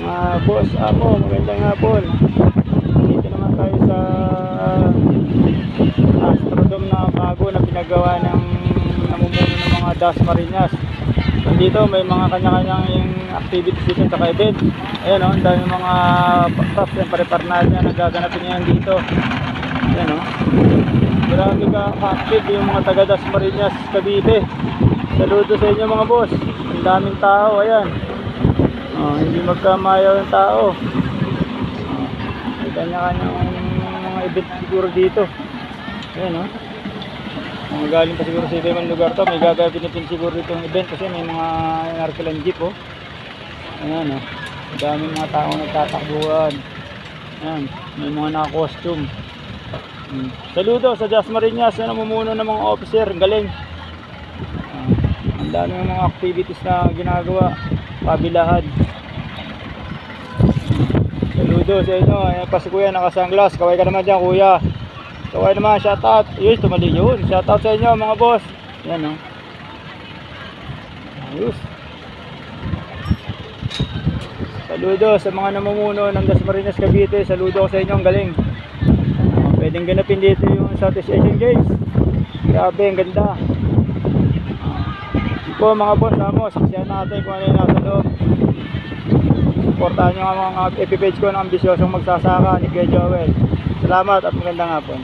Boss Amo, magandang hapon. Dito naman tayo sa Astrodome na bago na pinagawa ng namumuno ng mga Das Marinas. Dito may mga kanya-kanyang activities dito sa event. Ayan o, ang dami mga props and pare-parnalya na gaganapin ngayon dito. Ayan o, grabe ka active yung mga taga Das Marinas Cavite. Saludo sa inyo mga boss. Ang daming tao, ayan. Hindi magkamayaw yung tao. May kanya-kanyang mga event siguro dito. Ayan o. Galing pa siguro sa ibang lugar to. May gagawin siguro itong event kasi may mga narkilang jeep o. Ayan o. Daming mga tao nagtatakbuhan. Ayan. May mga naka-costume. Saludo sa Das Marinas na namumuno ng mga officer. Galing. Ang dami ng mga activities na ginagawa. Pabilahan. Saludo sa inyo. Ayan pa si kuya nakasanglas. Kaway ka naman dyan kuya. Kaway naman, shoutout. Yun, tumali yun. Shoutout sa inyo mga boss. Yan o. Ayos. Saludo sa mga namumuno ng Das Marinas Cavite. Saludo ko sa inyo. Ang galing. Pwedeng ganapin dito yung Southeast Asian Games. Grabe, ang ganda. Po mga boss, saksiyan natin kung ano yung nasa loob. Supportahan nyo ang mga FB page ko ng ambisyosong magsasaka ni Kuya Joel. Salamat at magandang hapon.